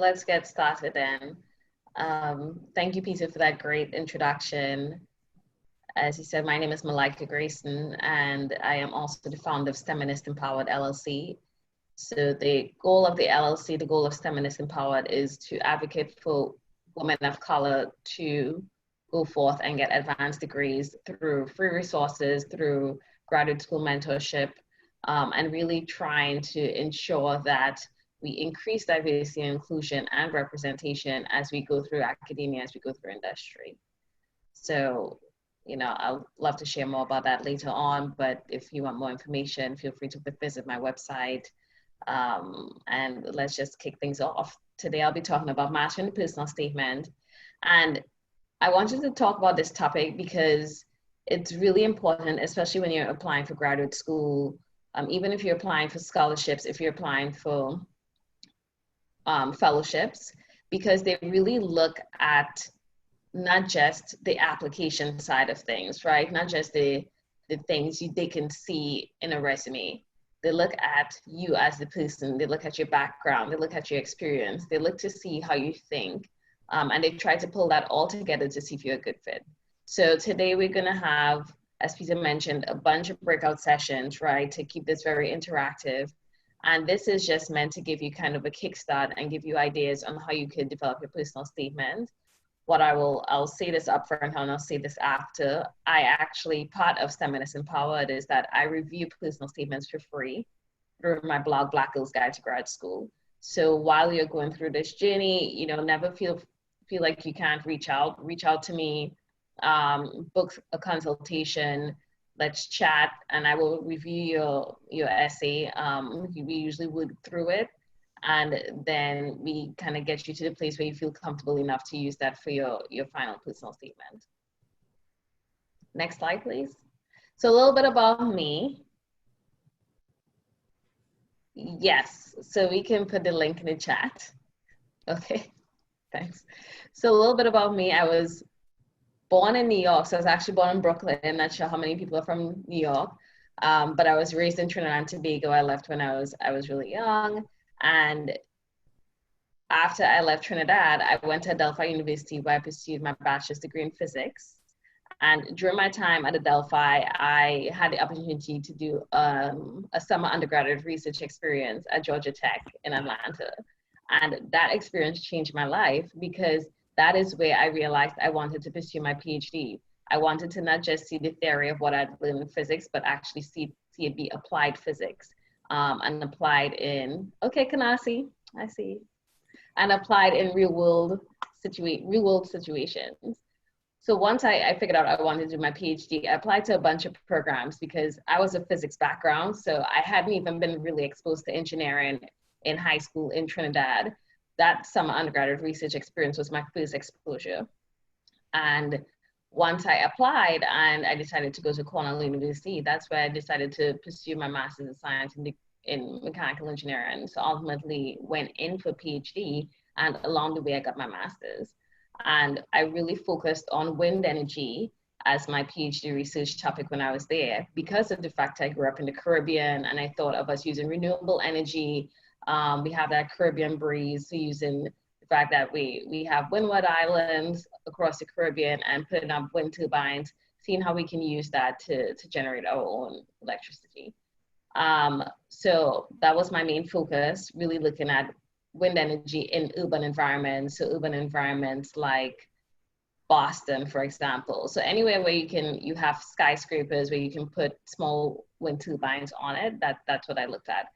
let's get started then. Thank you, Peter, for that great introduction. As you said, my name is Malika Grayson, and I am also the founder of STEMinist Empowered LLC. So the goal of the LLC, the goal of STEMinist Empowered, is to advocate for women of color to go forth and get advanced degrees through free resources, through graduate school mentorship, and really trying to ensure that we increase diversity and inclusion and representation as we go through academia, as we go through industry. So, I'd love to share more about that later on, but if you want more information, feel free to visit my website. And let's just kick things off. Today, I'll be talking about mastering the personal statement. And I wanted to talk about this topic because it's really important, especially when you're applying for graduate school, even if you're applying for scholarships, if you're applying for fellowships, because they really look at not just the application side of things, right? Not just the things they can see in a resume. They look at you as the person, they look at your background, they look at your experience, they look to see how you think, and they try to pull that all together to see if you're a good fit. So today we're gonna have, as Peter mentioned, a bunch of breakout sessions, right, to keep this very interactive. And this is just meant to give you kind of a kickstart and give you ideas on how you could develop your personal statement. I'll say this up front and I'll say this after. Part of STEMinist Empowered is that I review personal statements for free through my blog, Black Girl's Guide to Grad School. So while you're going through this journey, never feel like you can't reach out to me, book a consultation, let's chat, and I will review your essay. We usually work through it, and then we kind of get you to the place where you feel comfortable enough to use that for your final personal statement. Next slide, please. So a little bit about me. Yes, so we can put the link in the chat. Okay, thanks. So a little bit about me. I was born in New York, so I was actually born in Brooklyn. I'm not sure how many people are from New York, but I was raised in Trinidad and Tobago. I left when I was really young, and after I left Trinidad, I went to Adelphi University where I pursued my bachelor's degree in physics. And during my time at Adelphi, I had the opportunity to do a summer undergraduate research experience at Georgia Tech in Atlanta. And that experience changed my life because that is where I realized I wanted to pursue my PhD. I wanted to not just see the theory of what I'd learned in physics, but actually see it be applied physics, and applied in, okay, Kanasi, I see, and applied in real world situations. So once I figured out I wanted to do my PhD, I applied to a bunch of programs because I was a physics background, so I hadn't even been really exposed to engineering in high school in Trinidad. That summer undergraduate research experience was my first exposure. And once I applied and I decided to go to Cornell University, that's where I decided to pursue my master's in science in mechanical engineering. So ultimately went in for PhD, and along the way I got my master's. And I really focused on wind energy as my PhD research topic when I was there, because of the fact I grew up in the Caribbean and I thought of us using renewable energy. We have that Caribbean breeze, so using the fact that we have windward islands across the Caribbean and putting up wind turbines, seeing how we can use that to generate our own electricity. So that was my main focus, really looking at wind energy in urban environments. So urban environments like Boston, for example. So anywhere where you have skyscrapers where you can put small wind turbines on it, that's what I looked at.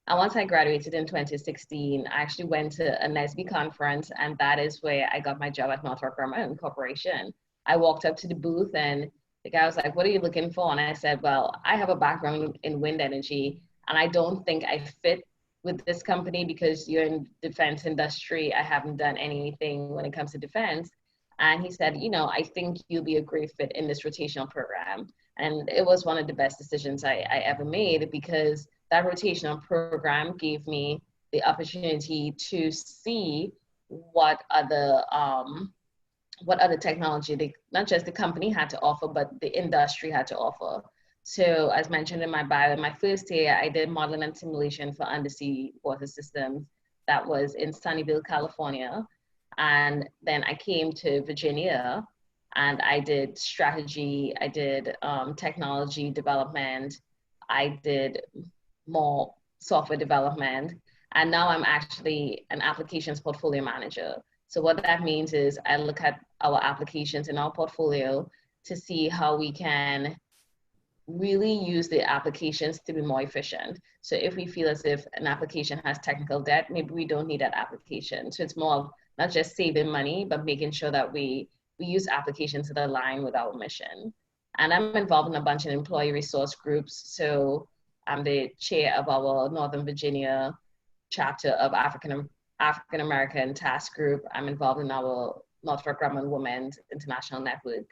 And once I graduated in 2016, I actually went to a NSBE conference, and that is where I got my job at Northrop Grumman Corporation. I walked up to the booth and the guy was like, "What are you looking for?" And I said, "Well, I have a background in wind energy, and I don't think I fit with this company because you're in defense industry. I haven't done anything when it comes to defense." And he said, "I think you'll be a great fit in this rotational program." And it was one of the best decisions I ever made, because that rotational program gave me the opportunity to see what other technology, not just the company had to offer, but the industry had to offer. So as mentioned in my bio, in my first year, I did modeling and simulation for undersea water systems. that was in Sunnyvale, California. And then I came to Virginia and I did strategy, I did technology development, I did more software development. And now I'm actually an applications portfolio manager. So what that means is I look at our applications in our portfolio to see how we can really use the applications to be more efficient. So if we feel as if an application has technical debt, maybe we don't need that application. So it's more of not just saving money, but making sure that we use applications that align with our mission. And I'm involved in a bunch of employee resource groups. So I'm the chair of our Northern Virginia chapter of African American Task Group. I'm involved in our Northrop Grumman Women's International Network,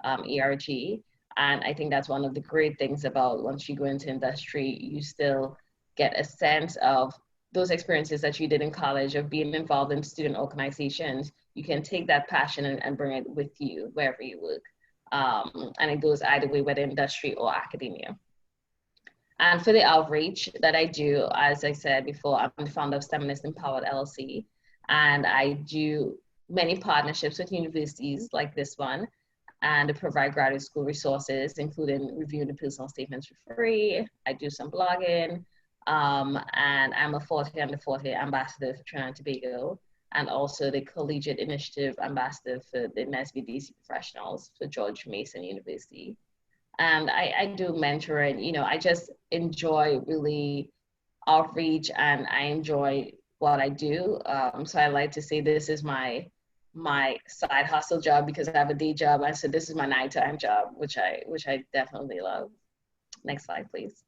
ERG. And I think that's one of the great things about once you go into industry, you still get a sense of those experiences that you did in college of being involved in student organizations. You can take that passion and bring it with you wherever you work. And it goes either way, whether industry or academia. And for the outreach that I do, as I said before, I'm the founder of Feminist Empowered LLC, and I do many partnerships with universities like this one, and to provide graduate school resources, including reviewing the personal statements for free. I do some blogging, and I'm a 40 Under 40 ambassador for Trinidad and Tobago, and also the Collegiate Initiative ambassador for the NSBE DC professionals for George Mason University. And I do mentoring, you know, I just enjoy really outreach and I enjoy what I do. So I like to say this is my side hustle job because I have a day job. And so this is my nighttime job, which I definitely love. Next slide, please.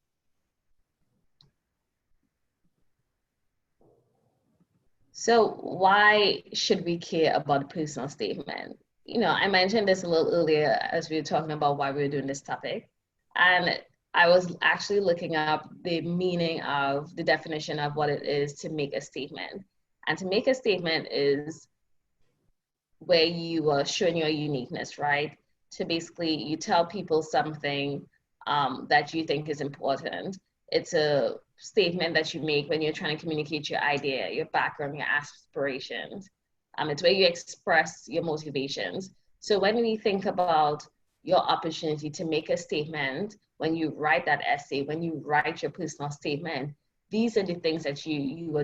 So why should we care about a personal statement? You know, I mentioned this a little earlier as we were talking about why we were doing this topic. And I was actually looking up the meaning of the definition of what it is to make a statement. And to make a statement is where you are showing your uniqueness, right? To basically, you tell people something that you think is important. It's a statement that you make when you're trying to communicate your idea, your background, your aspirations. It's where you express your motivations. So when we think about your opportunity to make a statement, when you write that essay, when you write your personal statement, these are the things that you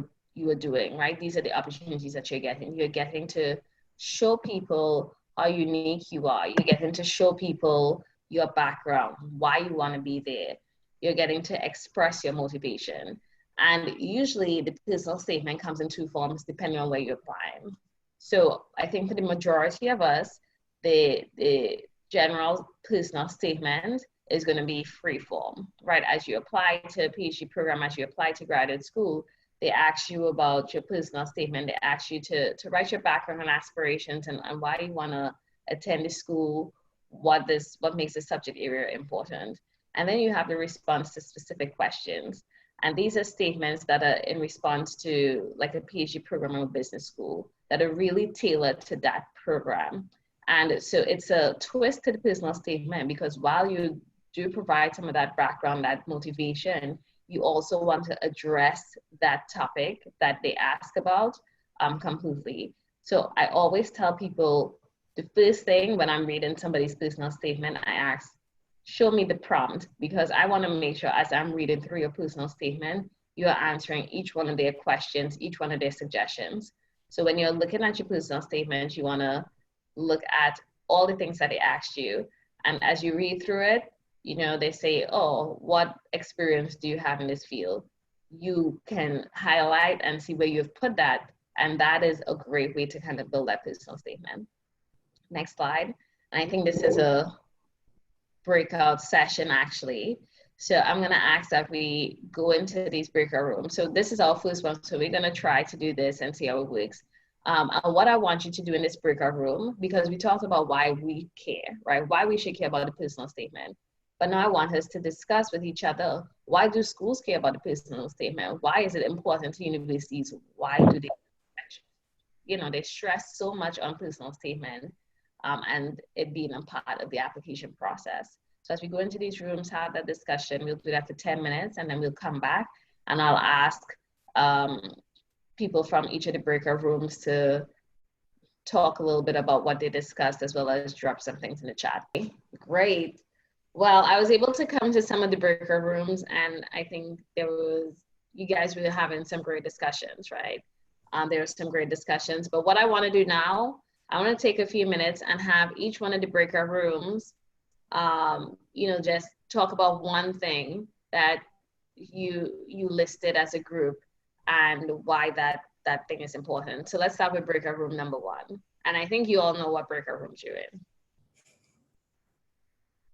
are doing, right? These are the opportunities that you're getting. You're getting to show people how unique you are. You're getting to show people your background, why you want to be there. You're getting to express your motivation. And usually the personal statement comes in two forms depending on where you're applying. So I think for the majority of us, the general personal statement is going to be free form, right? As you apply to a PhD program, as you apply to graduate school, they ask you about your personal statement. They ask you to write your background and aspirations and why you want to attend the school, what makes the subject area important. And then you have the response to specific questions. And these are statements that are in response to like a PhD program or business school that are really tailored to that program. And so it's a twist to the personal statement because while you do provide some of that background, that motivation, you also want to address that topic that they ask about completely. So I always tell people the first thing when I'm reading somebody's personal statement, I ask, show me the prompt, because I want to make sure as I'm reading through your personal statement, you are answering each one of their questions, each one of their suggestions. So when you're looking at your personal statement, you want to look at all the things that they asked you. And as you read through it, you know, they say, oh, what experience do you have in this field? You can highlight and see where you've put that. And that is a great way to kind of build that personal statement. Next slide. And I think this is a breakout session actually. So I'm gonna ask that we go into these breakout rooms. So this is our first one. So we're gonna try to do this and see how it works. And what I want you to do in this breakout room, because we talked about why we care, right? Why we should care about the personal statement. But now I want us to discuss with each other, why do schools care about the personal statement? Why is it important to universities? Why do they, you know, they stress so much on personal statement and it being a part of the application process. So as we go into these rooms, have that discussion, we'll do that for 10 minutes and then we'll come back and I'll ask people from each of the breakout rooms to talk a little bit about what they discussed, as well as drop some things in the chat. Great. Well, I was able to come to some of the breakout rooms, and I think you guys were having some great discussions, right? There were some great discussions, but what I want to do now, I want to take a few minutes and have each one of the breakout rooms, just talk about one thing that you listed as a group and why that thing is important. So let's start with breakout room number 1. And I think you all know what breakout rooms you're in.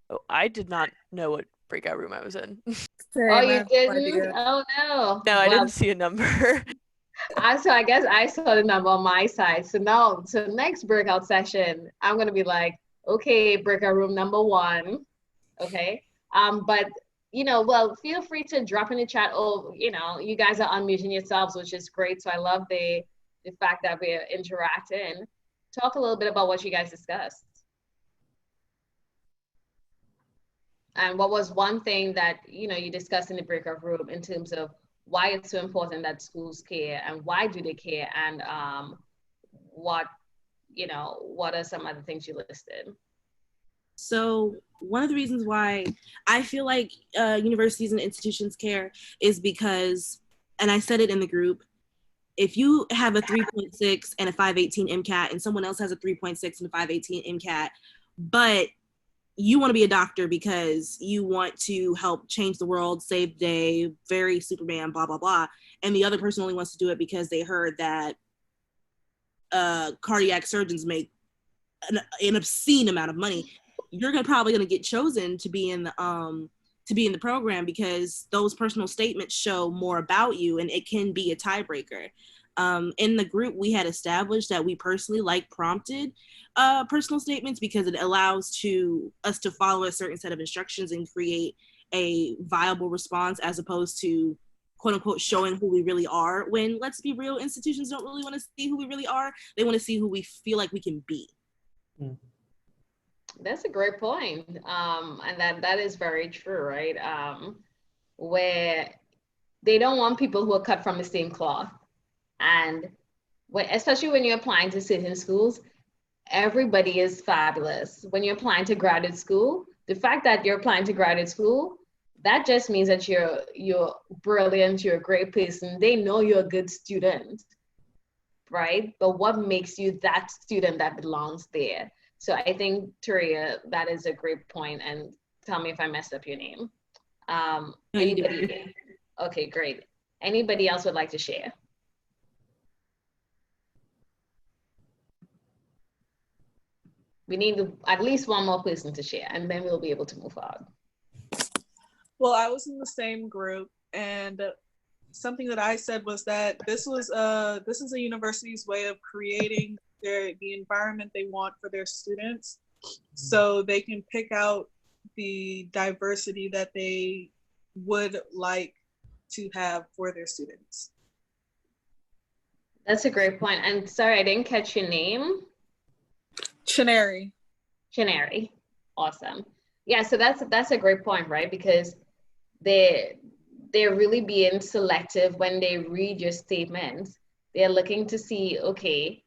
Oh, I did not know what breakout room I was in. Oh, you didn't? Oh, no. No, I didn't see a number. So I guess I saw the number on my side. So now, so next breakout session, I'm going to be like, okay, breakout room number 1. Okay. But well, feel free to drop in the chat. Oh, you guys are unmuting yourselves, which is great. So I love the fact that we're interacting. Talk a little bit about what you guys discussed. And what was one thing that, you discussed in the breakout room in terms of why it's so important that schools care, and why do they care, and what are some other things you listed? So one of the reasons why I feel like universities and institutions care is because, and I said it in the group, if you have a 3.6 and a 518 MCAT and someone else has a 3.6 and a 518 MCAT, but you want to be a doctor because you want to help change the world, save the day, very Superman, blah, blah, blah, and the other person only wants to do it because they heard that cardiac surgeons make an obscene amount of money, you're probably going to get chosen to be in the program because those personal statements show more about you, and it can be a tiebreaker. In the group, we had established that we personally like prompted personal statements because it allows us to follow a certain set of instructions and create a viable response, as opposed to quote unquote showing who we really are, when, let's be real, institutions don't really want to see who we really are. They want to see who we feel like we can be. That's a great point. And that is very true, right? Where they don't want people who are cut from the same cloth. And especially when you're applying to certain schools, everybody is fabulous. When you're applying to graduate school, the fact that you're applying to graduate school, that just means that you're brilliant, you're a great person. They know you're a good student, right? But what makes you that student that belongs there? So I think, Turia, that is a great point. And tell me if I messed up your name. Anybody? Okay, great. Anybody else would like to share? We need at least one more person to share, and then we'll be able to move on. Well, I was in the same group, and something that I said was that this is a university's way of creating the environment they want for their students, so they can pick out the diversity that they would like to have for their students. That's a great point. And sorry, I didn't catch your name. Chineri. Awesome. Yeah, so that's a great point, right? Because they're really being selective when they read your statements. They're looking to see, okay,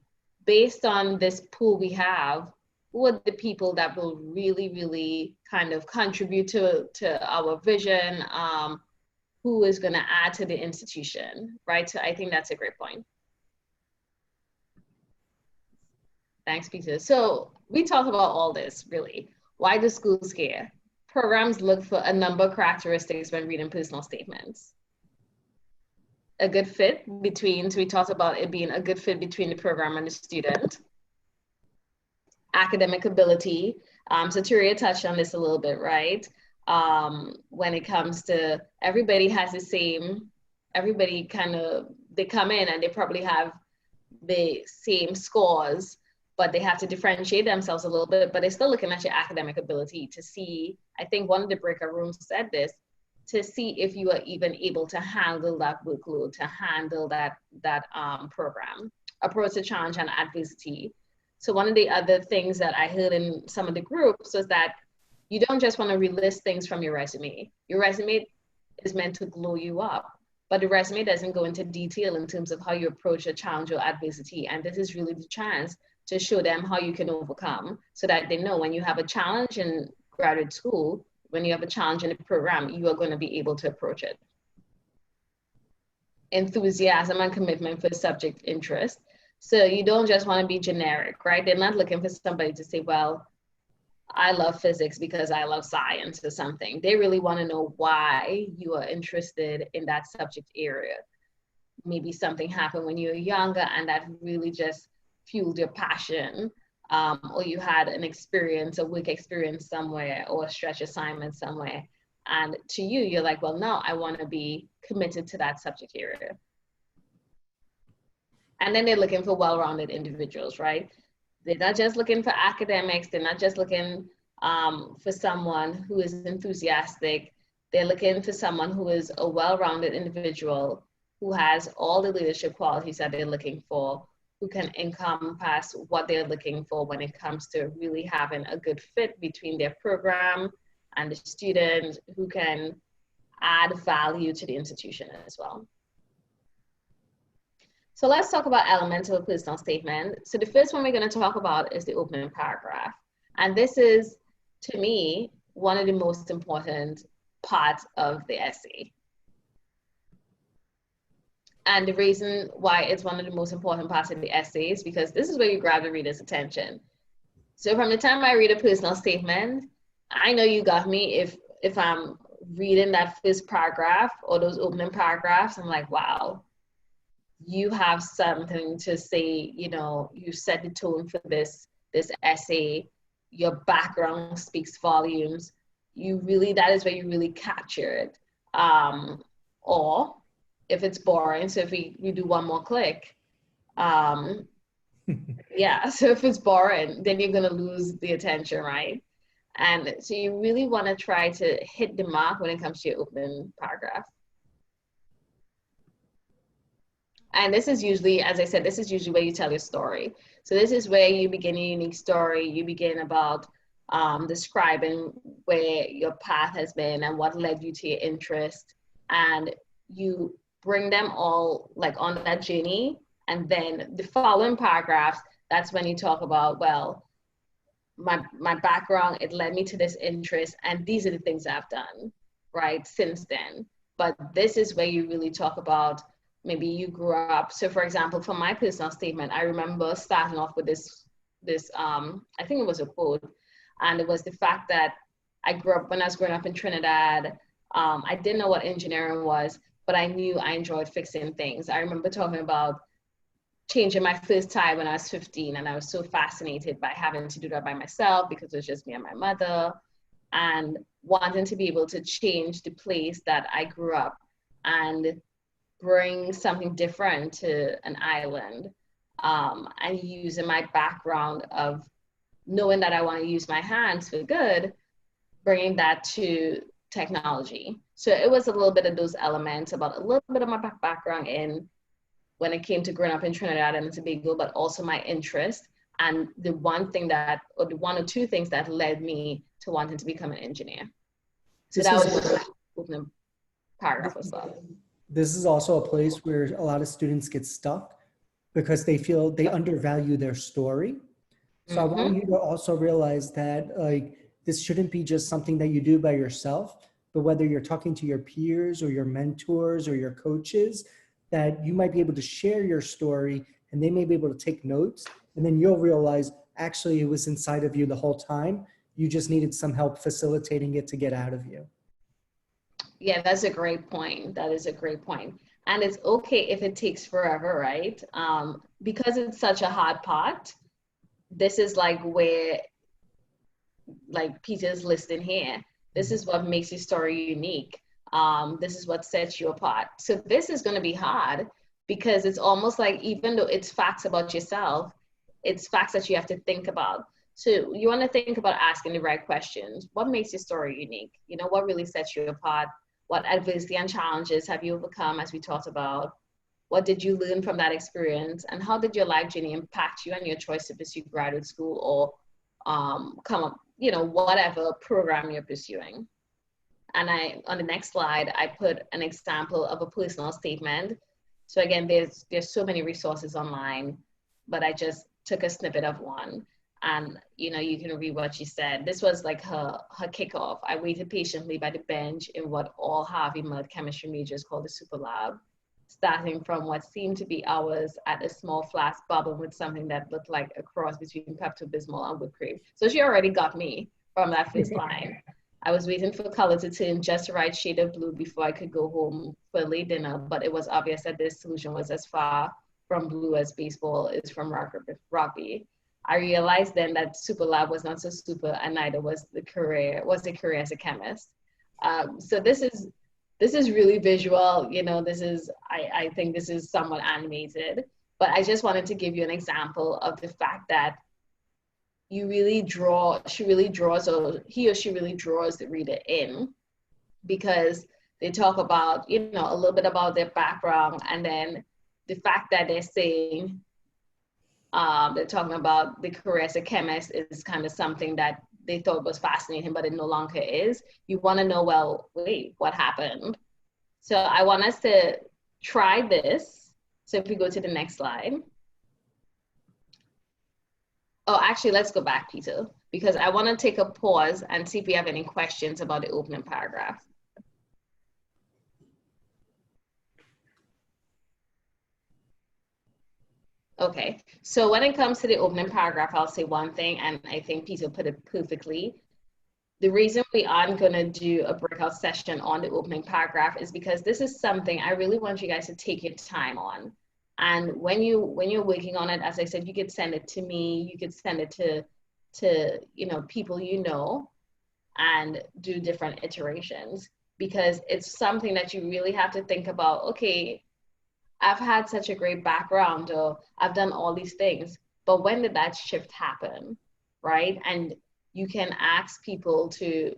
based on this pool we have, who are the people that will really, really kind of contribute to our vision, who is going to add to the institution, right? So I think that's a great point. Thanks, Peter. So we talked about all this, really. Why do schools care? Programs look for a number of characteristics when reading personal statements. A good fit between, so we talked about it being a good fit between the program and the student. Academic ability. So Turia touched on this a little bit, right? When it comes to everybody has the same, everybody kind of, they come in and they probably have the same scores, but they have to differentiate themselves a little bit, but they're still looking at your academic ability to see, I think one of the breakout rooms said this, to see if you are even able to handle that workload, to handle that program. Approach the challenge and adversity. So one of the other things that I heard in some of the groups was that you don't just want to relist things from your resume. Your resume is meant to glow you up. but the resume doesn't go into detail in terms of how you approach a challenge or adversity. And this is really the chance to show them how you can overcome, so that they know when you have a challenge in graduate school, when you have a challenge in the program, you are going to be able to approach it. Enthusiasm and commitment for subject interest. So you don't just want to be generic, right? They're not looking for somebody to say, well, I love physics because I love science or something. They really want to know why you are interested in that subject area. Maybe something happened when you were younger and that really just fueled your passion, or you had an experience, a work experience somewhere, or a stretch assignment somewhere. And to you, you're like, well, no, I want to be committed to that subject area. And then they're looking for well-rounded individuals, right? They're not just looking for academics. They're not just looking for someone who is enthusiastic. They're looking for someone who is a well-rounded individual, who has all the leadership qualities that they're looking for, who can encompass what they're looking for when it comes to really having a good fit between their program and the student, who can add value to the institution as well. So let's talk about elements of a personal statement. So the first one we're going to talk about is the opening paragraph. And this is, to me, one of the most important parts of the essay. And the reason why it's one of the most important parts of the essay is because this is where you grab the reader's attention. So from the time I read a personal statement, I know you got me if I'm reading that first paragraph or those opening paragraphs. I'm like, wow, you have something to say. You know, you set the tone for this essay. Your background speaks volumes. That is where you really capture it. Or if it's boring, so if we do one more click, yeah, so if it's boring, then you're gonna lose the attention, right? And so you really wanna try to hit the mark when it comes to your opening paragraph. And this is usually, as I said, this is usually where you tell your story. So this is where you begin your unique story. You begin about describing where your path has been and what led you to your interest. And you bring them all like on that journey. And then the following paragraphs, that's when you talk about, well, my background, it led me to this interest, and these are the things I've done, right, since then. But this is where you really talk about maybe you grew up. So for example, for my personal statement, I remember starting off with this I think it was a quote, and it was the fact that when I was growing up in Trinidad, I didn't know what engineering was, but I knew I enjoyed fixing things. I remember talking about changing my first tire when I was 15, and I was so fascinated by having to do that by myself because it was just me and my mother, and wanting to be able to change the place that I grew up and bring something different to an island, and using my background of knowing that I want to use my hands for good, bringing that to technology. So it was a little bit of those elements, about a little bit of my background in when it came to growing up in Trinidad and Tobago, but also my interest, and the one or two things that led me to wanting to become an engineer. So that was my opening paragraph as well. This is also a place where a lot of students get stuck because they feel they undervalue their story. So I want you to also realize that like this shouldn't be just something that you do by yourself, but whether you're talking to your peers or your mentors or your coaches, that you might be able to share your story and they may be able to take notes, and then you'll realize actually it was inside of you the whole time. You just needed some help facilitating it to get out of you. Yeah, that's a great point. That is a great point. And it's okay if it takes forever, right? Because it's such a hard part. This is like where, like Peter's listing here, this is what makes your story unique. This is what sets you apart. So this is going to be hard because it's almost like, even though it's facts about yourself, it's facts that you have to think about. So you want to think about asking the right questions. What makes your story unique? You know, what really sets you apart? What adversity and challenges have you overcome, as we talked about? What did you learn from that experience? And how did your life journey impact you and your choice to pursue graduate school or come up, you know, whatever program you're pursuing? on the next slide, I put an example of a personal statement. So again, there's so many resources online, but I just took a snippet of one. And you know, you can read what she said. This was like her kickoff. I waited patiently by the bench in what all Harvey Mudd chemistry majors call the super lab, starting from what seemed to be hours at a small flask bubbling with something that looked like a cross between Pepto-Bismol and whipped cream. So she already got me from that first line. I was waiting for color to turn just the right shade of blue before I could go home for a late dinner, but it was obvious that this solution was as far from blue as baseball is from rugby. I realized then that Super Lab was not so super, and neither was the career as a chemist. So this is really visual. You know, I think this is somewhat animated, but I just wanted to give you an example of the fact that he or she really draws the reader in, because they talk about, you know, a little bit about their background, and then the fact that they're saying, they're talking about the career as a chemist is kind of something that they thought was fascinating, but it no longer is. You want to know, well, wait, what happened? So I want us to try this. So if we go to the next slide. Oh, actually, let's go back, Peter, because I want to take a pause and see if we have any questions about the opening paragraph. Okay, so when it comes to the opening paragraph, I'll say one thing, and I think Peter put it perfectly. The reason we aren't going to do a breakout session on the opening paragraph is because this is something I really want you guys to take your time on. And when you're working on it, as I said, you could send it to me, you could send it to you know, people you know, and do different iterations, because it's something that you really have to think about. Okay, I've had such a great background, or I've done all these things, but when did that shift happen, right? And you can ask people to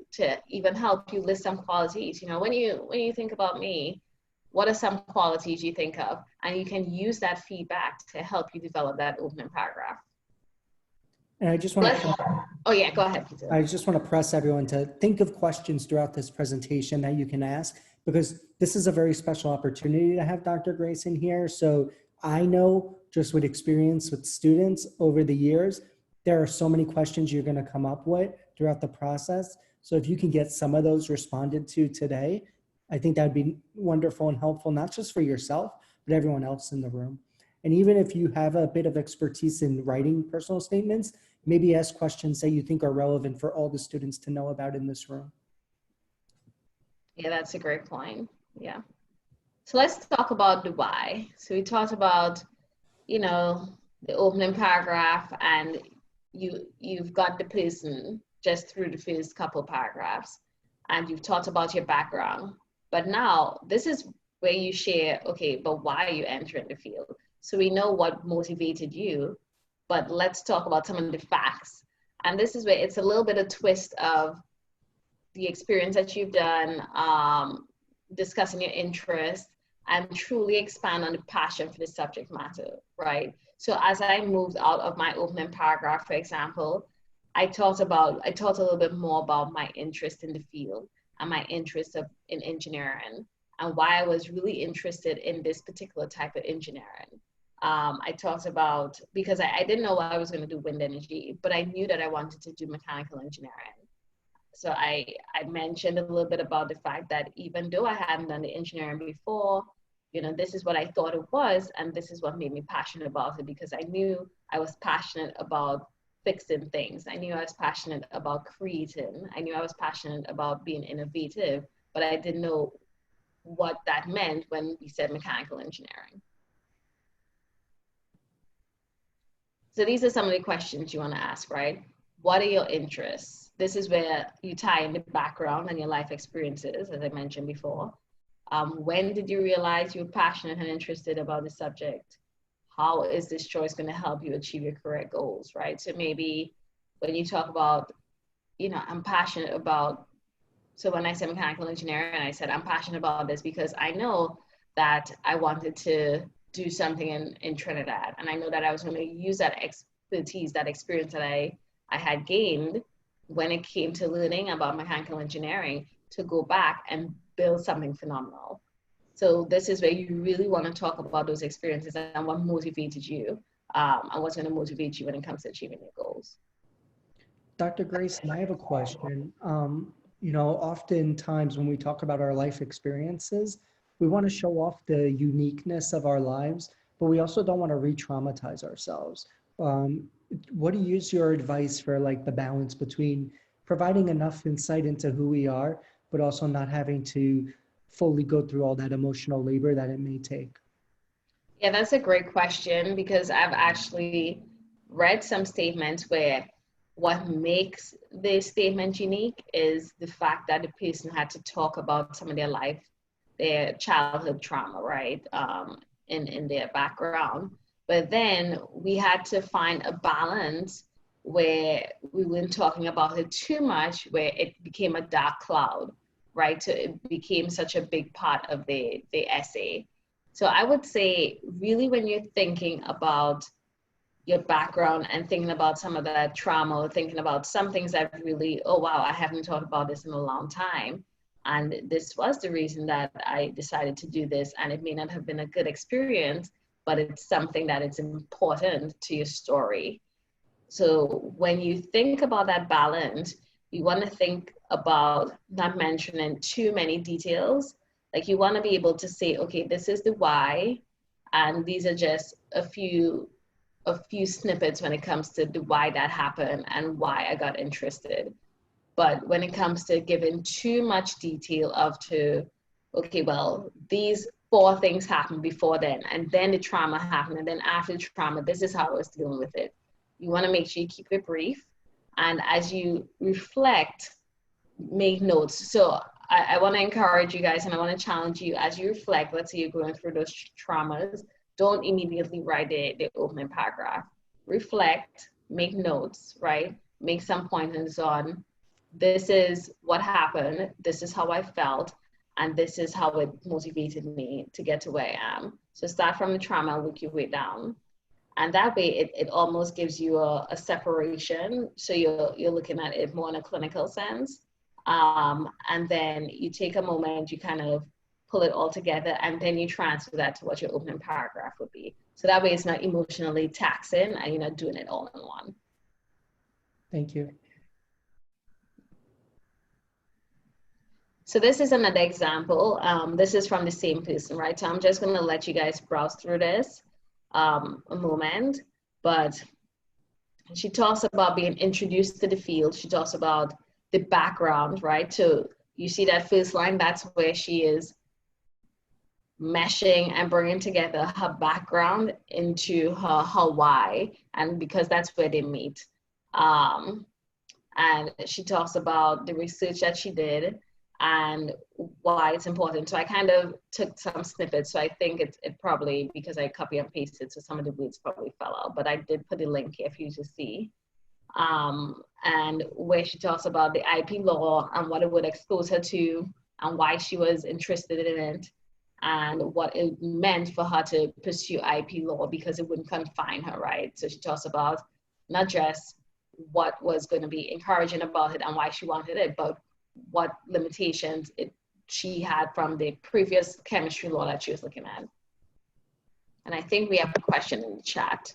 even help you list some qualities. You know, when you think about me, what are some qualities you think of? And you can use that feedback to help you develop that opening paragraph. And I just want to, oh yeah, go ahead, Peter. I just want to press everyone to think of questions throughout this presentation that you can ask, because this is a very special opportunity to have Dr. Grayson here. So I know just with experience with students over the years, there are so many questions you're going to come up with throughout the process. So if you can get some of those responded to today, I think that'd be wonderful and helpful, not just for yourself, but everyone else in the room. And even if you have a bit of expertise in writing personal statements, maybe ask questions that you think are relevant for all the students to know about in this room. Yeah, that's a great point. Yeah. So let's talk about the why. So we talked about, you know, the opening paragraph, and you've got the person just through the first couple paragraphs, and you've talked about your background. But now this is where you share, okay, but why are you entering the field? So we know what motivated you, but let's talk about some of the facts. And this is where it's a little bit of twist of the experience that you've done, discussing your interests, and truly expand on the passion for the subject matter, right? So as I moved out of my opening paragraph, for example, I talked a little bit more about my interest in the field and my interest in engineering, and why I was really interested in this particular type of engineering. I talked about, because I didn't know what I was going to do wind energy, but I knew that I wanted to do mechanical engineering. So I mentioned a little bit about the fact that even though I hadn't done the engineering before, you know, this is what I thought it was, and this is what made me passionate about it, because I knew I was passionate about fixing things. I knew I was passionate about creating. I knew I was passionate about being innovative, but I didn't know what that meant when we said mechanical engineering. So these are some of the questions you want to ask, right? What are your interests? This is where you tie in the background and your life experiences, as I mentioned before. When did you realize you were passionate and interested about the subject? How is this choice going to help you achieve your career goals, right? So maybe when you talk about, you know, I'm passionate about, so when I said mechanical engineering, I said I'm passionate about this because I know that I wanted to do something in Trinidad, and I know that I was going to use that expertise, that experience that I had gained when it came to learning about mechanical engineering to go back and build something phenomenal. So this is where you really want to talk about those experiences and what motivated you, and what's going to motivate you when it comes to achieving your goals. Dr. Grayson, I have a question. Oftentimes when we talk about our life experiences, we want to show off the uniqueness of our lives, but we also don't want to re-traumatize ourselves. What is your advice for like the balance between providing enough insight into who we are, but also not having to fully go through all that emotional labor that it may take? Yeah, that's a great question, because I've actually read some statements where what makes the statement unique is the fact that the person had to talk about some of their childhood trauma, right, in their background. But then we had to find a balance where we weren't talking about it too much, where it became a dark cloud, right? So it became such a big part of the essay. So I would say, really, when you're thinking about your background and thinking about some of that trauma, or thinking about some things that really, oh wow, I haven't thought about this in a long time, and this was the reason that I decided to do this, and it may not have been a good experience, but it's something that is important to your story. So when you think about that balance, you want to think about not mentioning too many details. Like, you want to be able to say, okay, this is the why, and these are just a few snippets when it comes to the why that happened and why I got interested. But when it comes to giving too much detail okay, well, these 4 things happened before then, and then the trauma happened, and then after the trauma, this is how I was dealing with it. You want to make sure you keep it brief. And as you reflect, make notes. So I want to encourage you guys, and I want to challenge you as you reflect. Let's say you're going through those traumas. Don't immediately write the opening paragraph. Reflect, make notes, right? Make some pointers on, this is what happened, this is how I felt, and this is how it motivated me to get to where I am. So start from the trauma, work your way down. And that way it almost gives you a separation. So you're looking at it more in a clinical sense. And then you take a moment, you kind of pull it all together, and then you transfer that to what your opening paragraph would be. So that way it's not emotionally taxing, and you're not doing it all in one. Thank you. So this is another example. This is from the same person, right? So I'm just gonna let you guys browse through this a moment, but she talks about being introduced to the field. She talks about the background, right? So you see that first line, that's where she is meshing and bringing together her background into her why, and because that's where they meet. And she talks about the research that she did and why it's important. So I kind of took some snippets. So I think it probably, because I copy and pasted, so some of the words probably fell out, but I did put a link here for you to see. And where she talks about the IP law and what it would expose her to, and why she was interested in it, and what it meant for her to pursue IP law, because it wouldn't confine her, right? So she talks about not just what was going to be encouraging about it and why she wanted it, but what limitations she had from the previous chemistry law that she was looking at. And I think we have a question in the chat.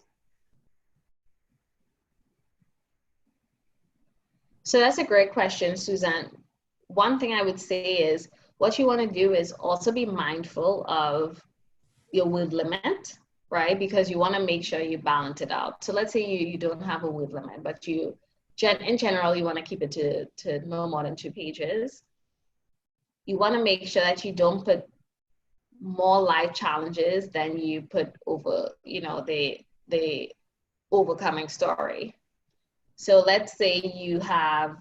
So that's a great question, Suzanne. One thing I would say is, what you want to do is also be mindful of your word limit, right? Because you want to make sure you balance it out. So let's say you don't have a word limit, but in general, you want to keep it to no more than 2 pages. You want to make sure that you don't put more life challenges than you put over, the overcoming story. So let's say you have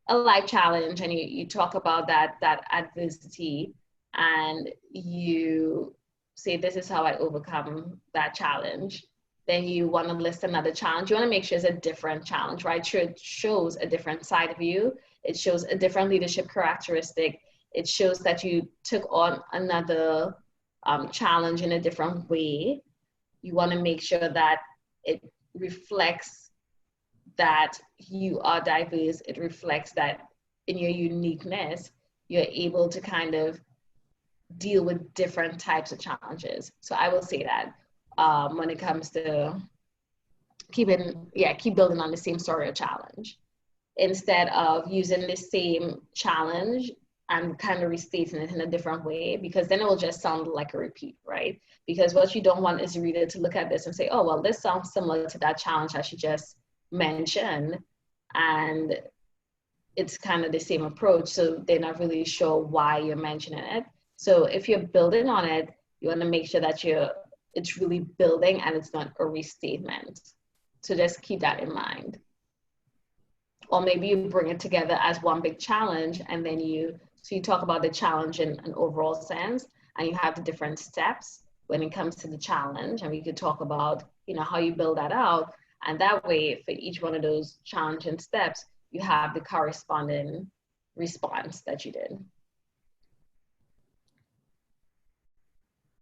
a life challenge and you talk about that adversity, and you say, this is how I overcome that challenge. Then you want to list another challenge. You want to make sure it's a different challenge, right? Sure, it shows a different side of you. It shows a different leadership characteristic. It shows that you took on another challenge in a different way. You want to make sure that it reflects that you are diverse. It reflects that in your uniqueness, you're able to kind of deal with different types of challenges. So I will say that when it comes to keep building on the same story or challenge, instead of using the same challenge and kind of restating it in a different way, because then it will just sound like a repeat, right? Because what you don't want is the reader to look at this and say, oh, well, this sounds similar to that challenge I should just mention. And it's kind of the same approach. So they're not really sure why you're mentioning it. So if you're building on it, you want to make sure that it's really building and it's not a restatement. So just keep that in mind. Or maybe you bring it together as one big challenge, and then you talk about the challenge in an overall sense, and you have the different steps when it comes to the challenge, and we could talk about, how you build that out. And that way, for each one of those challenging steps, you have the corresponding response that you did.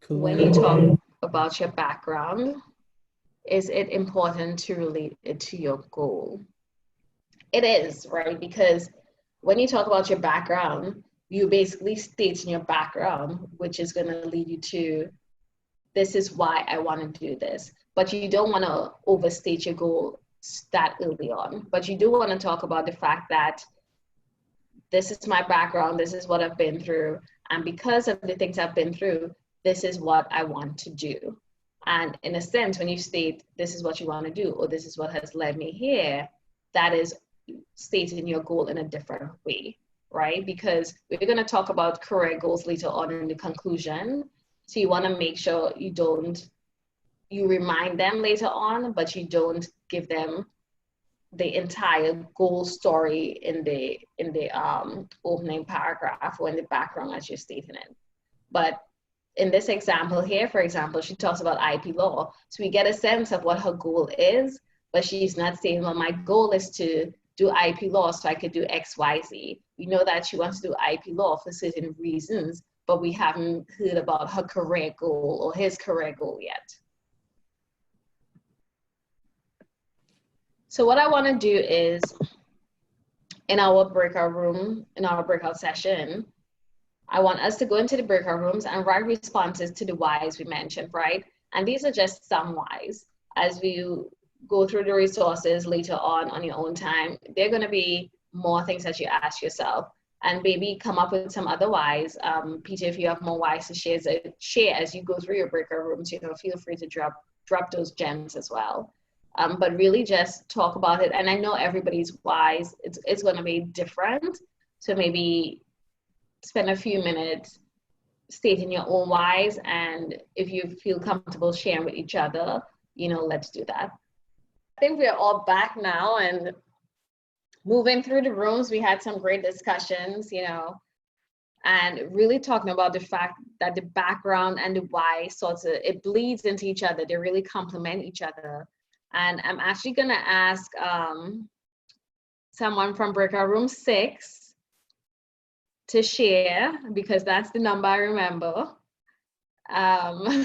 Cool. When you talk about your background, is it important to relate it to your goal? It is, right? Because when you talk about your background, you basically state in your background, which is going to lead you to, this is why I want to do this. But you don't want to overstate your goal that early on. But you do want to talk about the fact that this is my background, this is what I've been through. And because of the things I've been through, this is what I want to do. And in a sense, when you state, this is what you want to do, or this is what has led me here, that is stating your goal in a different way, right? Because we're going to talk about career goals later on in the conclusion. So you want to make sure you remind them later on, but you don't give them the entire goal story in the opening paragraph or in the background as you're stating it. But in this example here, for example, she talks about IP law. So we get a sense of what her goal is, but she's not saying, well, my goal is to do IP law so I could do X, Y, Z. We know that she wants to do IP law for certain reasons, but we haven't heard about her career goal or his career goal yet. So what I want to do is, in our breakout session, I want us to go into the breakout rooms and write responses to the whys we mentioned, right? And these are just some whys. As we go through the resources later on your own time, there are going to be more things that you ask yourself, and maybe come up with some other whys. Peter, if you have more whys to share as you go through your breakout rooms, feel free to drop those gems as well. But really just talk about it. And I know everybody's whys, it's going to be different. So maybe spend a few minutes stating your own whys, and if you feel comfortable sharing with each other, let's do that. I think we're all back now and moving through the rooms. We had some great discussions, and really talking about the fact that the background and the why it bleeds into each other. They really complement each other. And I'm actually gonna ask someone from breakout room 6 to share, because that's the number I remember.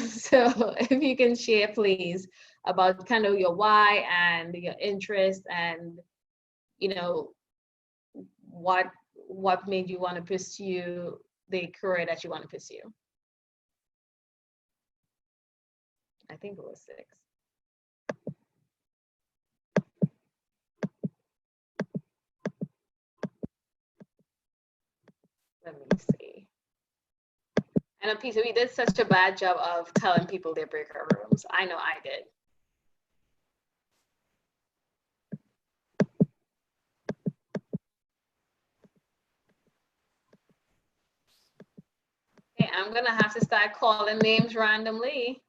So if you can share, please, about kind of your why and your interest, and what made you want to pursue the career that you want to pursue. I think it was 6. Let me see. I know, Peter, we did such a bad job of telling people their breakout rooms. I know I did. Okay, I'm gonna have to start calling names randomly.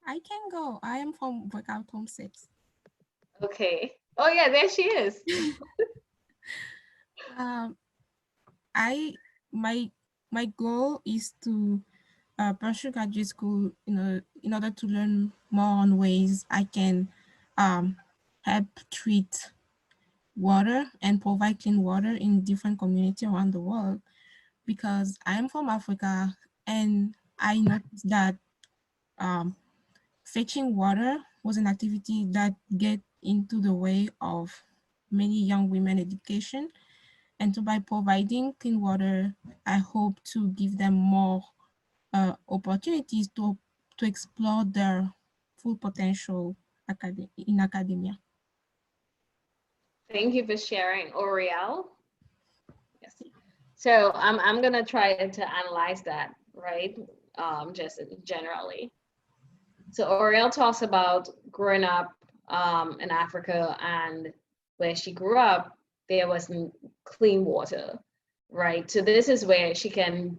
I can go. I am from breakout room 6. Okay. Oh yeah, there she is. My goal is to pursue graduate school in order to learn more on ways I can help treat water and provide clean water in different communities around the world, because I am from Africa, and I noticed that fetching water was an activity that get into the way of many young women education. And so by providing clean water, I hope to give them more opportunities to explore their full potential in academia. Thank you for sharing, Oriel. Yes. So I'm gonna try to analyze that, right? Just generally. So Oriel talks about growing up in Africa, and where she grew up, there wasn't clean water, right? So this is where she can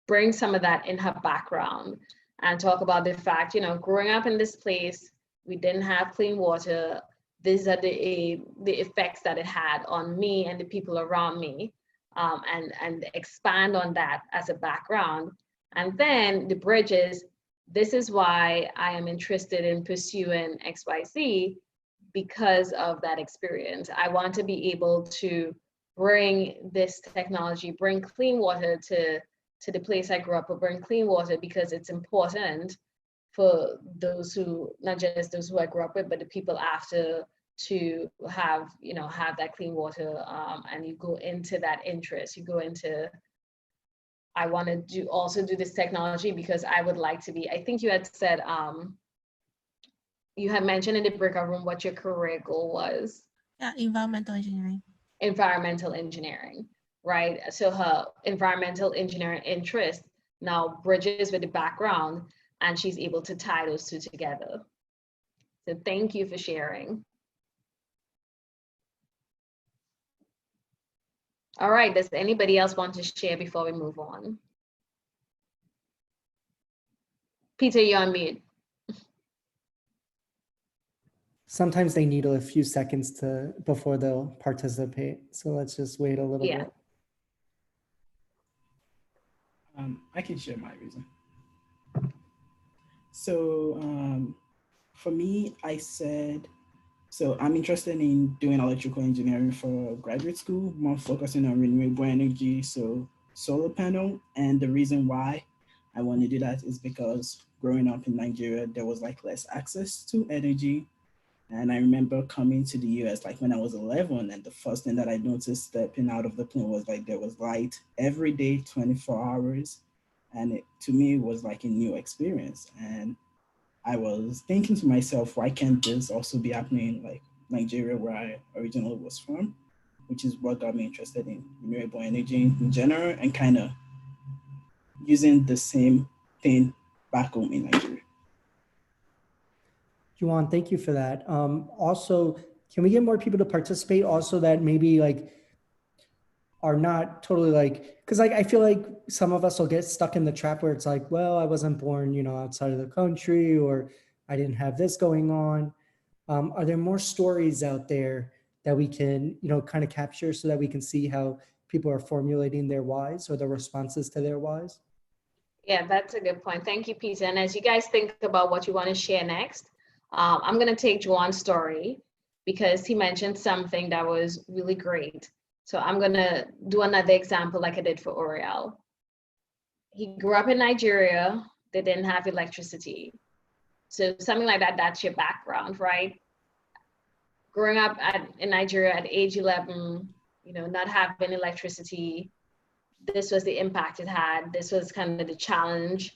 bring some of that in her background and talk about the fact, growing up in this place, we didn't have clean water. These are the effects that it had on me and the people around me, and expand on that as a background. And then the bridges, this is why I am interested in pursuing XYZ, because of that experience. I want to be able to bring this technology, bring clean water to the place I grew up, or bring clean water because it's important for those who, not just those who I grew up with, but the people after, to have that clean water. And you go into that interest, you go into, I want to also do this technology because I would like to be, I think you had said, you had mentioned in the breakout room what your career goal was. Yeah, environmental engineering. Environmental engineering, right? So her environmental engineering interest now bridges with the background, and she's able to tie those two together. So thank you for sharing. All right, does anybody else want to share before we move on? Peter, you're on mute. Sometimes they need a few seconds before they'll participate. So let's just wait a little bit. I can share my reason. So for me, I said, so I'm interested in doing electrical engineering for graduate school, more focusing on renewable energy, so solar panel. And the reason why I want to do that is because growing up in Nigeria, there was like less access to energy. And I remember coming to the US like when I was 11, and the first thing that I noticed stepping out of the plane was like there was light every day, 24 hours. And to me, it was like a new experience. And I was thinking to myself, why can't this also be happening in like Nigeria, where I originally was from, which is what got me interested in renewable energy in general, and kind of using the same thing back home in Nigeria. Juan, thank you for that. Also, can we get more people to participate also that maybe like are not totally like, because like I feel like some of us will get stuck in the trap where it's like, well, I wasn't born, outside of the country, or I didn't have this going on. Are there more stories out there that we can, kind of capture so that we can see how people are formulating their whys or the responses to their whys? Yeah, that's a good point. Thank you, Peter. And as you guys think about what you want to share next, I'm going to take Juan's story because he mentioned something that was really great. So I'm going to do another example like I did for Oriel. He grew up in Nigeria. They didn't have electricity. So something like that, that's your background, right? Growing up in Nigeria at age 11, not having electricity, this was the impact it had. This was kind of the challenge.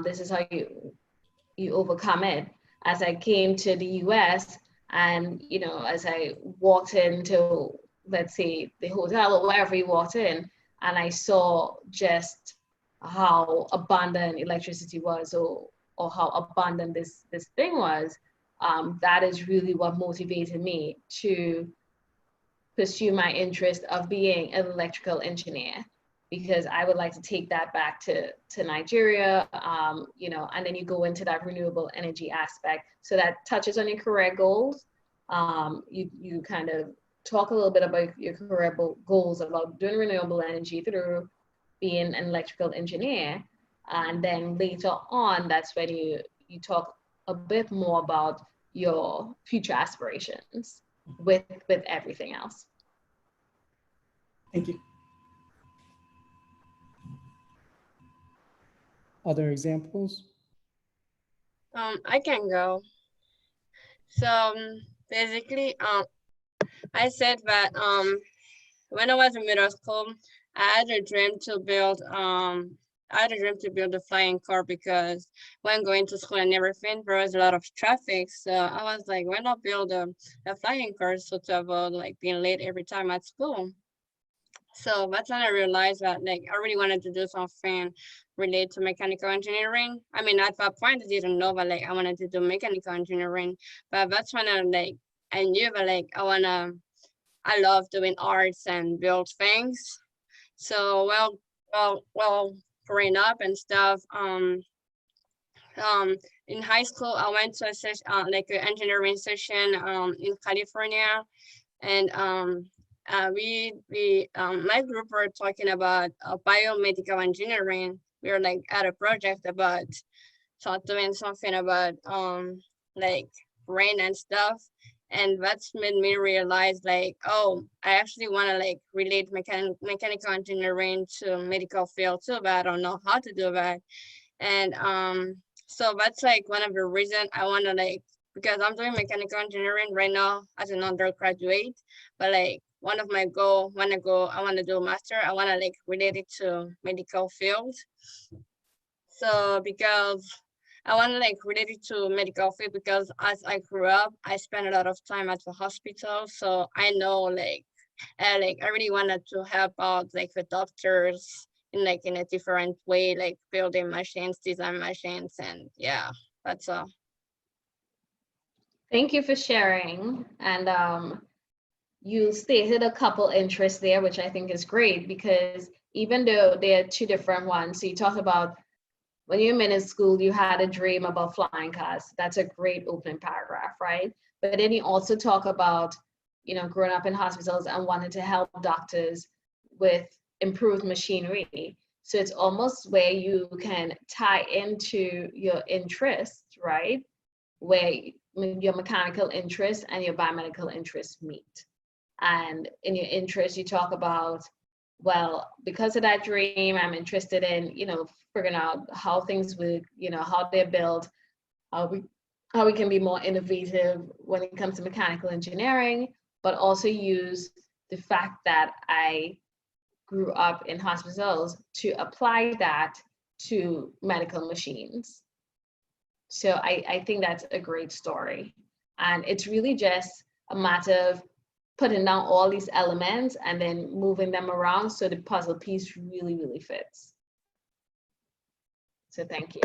This is how you overcome it. As I came to the US and, as I walked into, let's say, the hotel or wherever you walked in, and I saw just how abundant electricity was, or how abundant this thing was, that is really what motivated me to pursue my interest of being an electrical engineer, because I would like to take that back to Nigeria, and then you go into that renewable energy aspect. So that touches on your career goals. You kind of talk a little bit about your career goals about doing renewable energy through being an electrical engineer. And then later on, that's when you talk a bit more about your future aspirations with everything else. Thank you. Other examples? I can go. So basically, I said that when I was in middle school, I had a dream to build a flying car because when going to school and everything, there was a lot of traffic. So I was like, why not build a flying car so to avoid like being late every time at school? So that's when I realized that like I really wanted to do something related to mechanical engineering. I mean, at that point I didn't know that like I wanted to do mechanical engineering, but that's when I knew that like I love doing arts and build things. So well, growing up and stuff, in high school I went to a session, like an engineering session in California, and my group were talking about biomedical engineering. We were like at a project about doing something about like brain and stuff, and that's made me realize like, oh, I actually want to like relate mechanical engineering to medical field too, but I don't know how to do that. And so that's like one of the reasons I want to like, because I'm doing mechanical engineering right now as an undergraduate, but like one of my goal when I want to do a master, I want to like relate it to medical field. So because I want to like relate it to medical field, because as I grew up, I spent a lot of time at the hospital. So I know like I really wanted to help out like the doctors in a different way, like building machines, design machines, and yeah, that's all. Thank you for sharing. And you stated a couple interests there, which I think is great, because even though there are two different ones, so you talked about when you're in school, you had a dream about flying cars. That's a great opening paragraph, right? But then you also talk about, growing up in hospitals and wanting to help doctors with improved machinery. So it's almost where you can tie into your interests, right? Where your mechanical interests and your biomedical interests meet. And in your interests, you talk about, well, because of that dream, I'm interested in, figuring out how things work, how they're built, how we can be more innovative when it comes to mechanical engineering, but also use the fact that I grew up in hospitals to apply that to medical machines. So I think that's a great story. And it's really just a matter of putting down all these elements and then moving them around so the puzzle piece really, really fits. So thank you.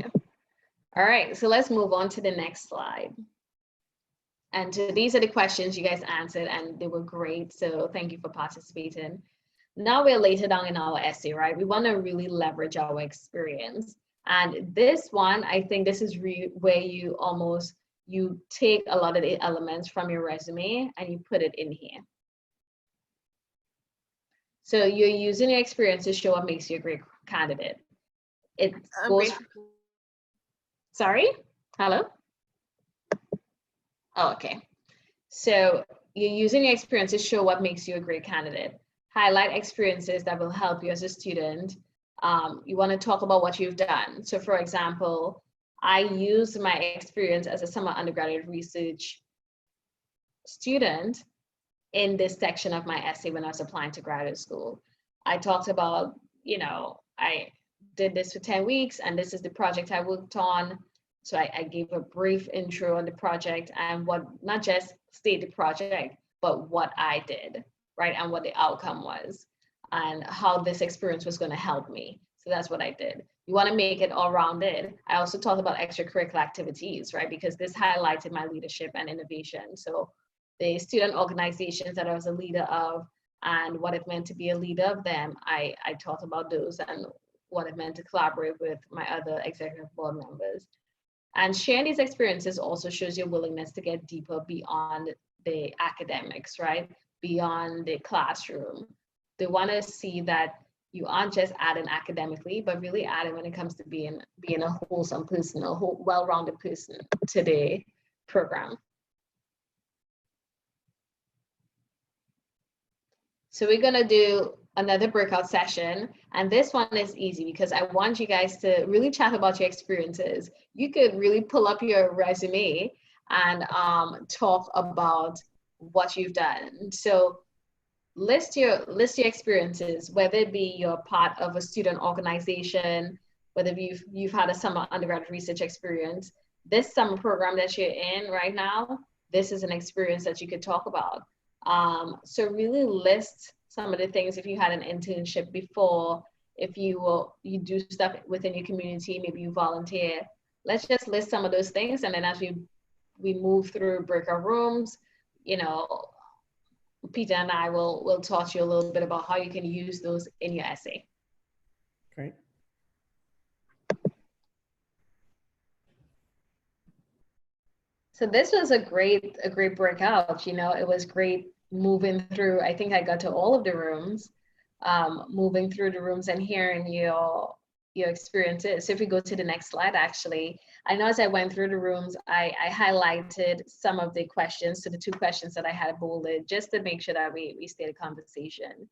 All right, so let's move on to the next slide. And so these are the questions you guys answered, and they were great. So thank you for participating. Now we're later down in our essay, right? We want to really leverage our experience. And this one, I think this is where you take a lot of the elements from your resume and you put it in here. So you're using your experience to show what makes you a great candidate. It goes. Sorry? Hello? Oh, okay. So you're using your experience to show what makes you a great candidate. Highlight experiences that will help you as a student. You want to talk about what you've done. So for example, I used my experience as a summer undergraduate research student in this section of my essay when I was applying to graduate school. I talked about, I did this for 10 weeks and this is the project I worked on. So I gave a brief intro on the project and not just state the project, but what I did, right? And what the outcome was and how this experience was going to help me. So that's what I did. You want to make it all rounded. I also talked about extracurricular activities, right? Because this highlighted my leadership and innovation. So the student organizations that I was a leader of and what it meant to be a leader of them, I talked about those and what it meant to collaborate with my other executive board members. And sharing these experiences also shows your willingness to get deeper beyond the academics, right? Beyond the classroom. They want to see that you aren't just adding academically, but really adding when it comes to being a wholesome person, a well-rounded person to the program. So we're gonna do another breakout session, and this one is easy because I want you guys to really chat about your experiences. You could really pull up your resume and talk about what you've done. So list your experiences, whether it be you're part of a student organization, whether you've had a summer undergraduate research experience. This summer program that you're in right now, this is an experience that you could talk about. So really list some of the things. If you had an internship before, if you do stuff within your community, maybe you volunteer, let's just list some of those things. And then as we move through breakout rooms, you know, Peter and I will talk to you a little bit about how you can use those in your essay. Great. So this was a great breakout. You know, it was great moving through. I think I got to all of the rooms, moving through the rooms and hearing your experiences. So if we go to the next slide, actually, I know as I went through the rooms, I highlighted some of the questions, so the 2 questions that I had bolded, just to make sure that we stayed a conversation.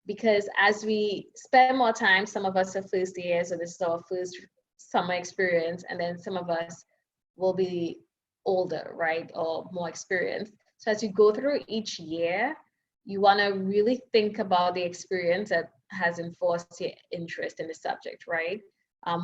Because as we spend more time, some of us are first years, so this is our first summer experience, and then some of us will be older, right, or more experienced. So as you go through each year, you want to really think about the experience that has enforced your interest in the subject, right?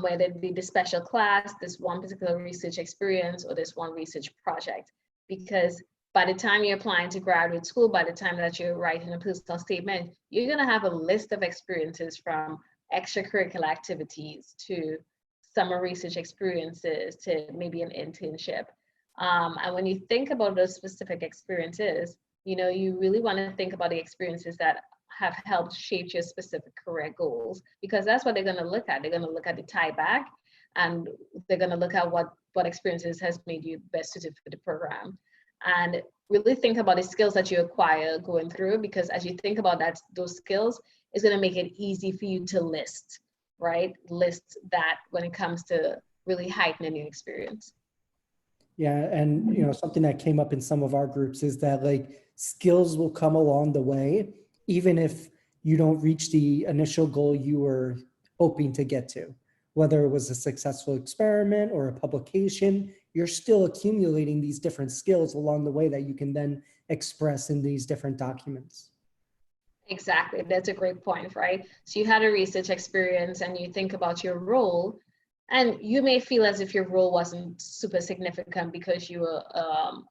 Whether it be the special class, this one particular research experience, or this one research project. Because by the time you're applying to graduate school, by the time that you're writing a personal statement, you're going to have a list of experiences, from extracurricular activities to summer research experiences to maybe an internship. And when you think about those specific experiences, you know, you really want to think about the experiences that have helped shape your specific career goals, because that's what they're going to look at. They're going to look at the tie back, and they're going to look at what experiences has made you best suited for the program. And really think about the skills that you acquire going through, because as you think about that, those skills is going to make it easy for you to list, right? List that when it comes to really heightening your experience. Yeah, and you know, something that came up in some of our groups is that like skills will come along the way, even if you don't reach the initial goal you were hoping to get to. Whether it was a successful experiment or a publication, you're still accumulating these different skills along the way that you can then express in these different documents. Exactly, that's a great point, right? So you had a research experience and you think about your role, and you may feel as if your role wasn't super significant because you were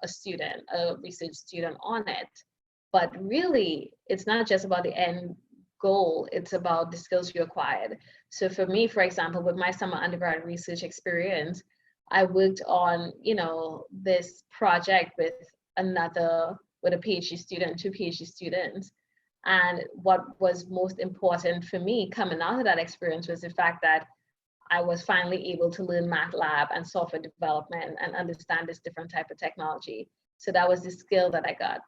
a student, a research student on it. But really, it's not just about the end goal, it's about the skills you acquired. So for me, for example, with my summer undergrad research experience, I worked on, you know, this project with a PhD student, 2 PhD students. And what was most important for me coming out of that experience was the fact that I was finally able to learn MATLAB and software development and understand this different type of technology. So that was the skill that I got.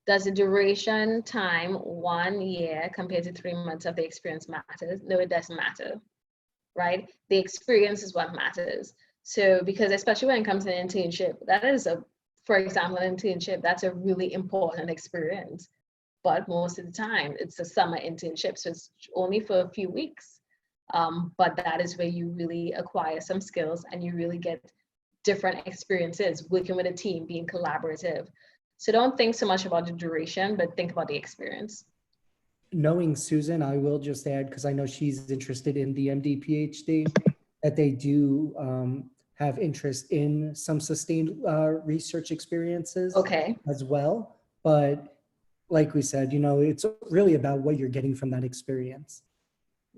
Does the duration time 1 year compared to 3 months of the experience matter? No, it doesn't matter, right? The experience is what matters. So because especially when it comes to an internship, that is for example, an internship, that's a really important experience. But most of the time it's a summer internship, so it's only for a few weeks. But that is where you really acquire some skills and you really get different experiences, working with a team, being collaborative. So don't think so much about the duration, but think about the experience. Knowing Susan, I will just add, because I know she's interested in the MD PhD, that they do have interest in some sustained research experiences as well. But like we said, you know, it's really about what you're getting from that experience.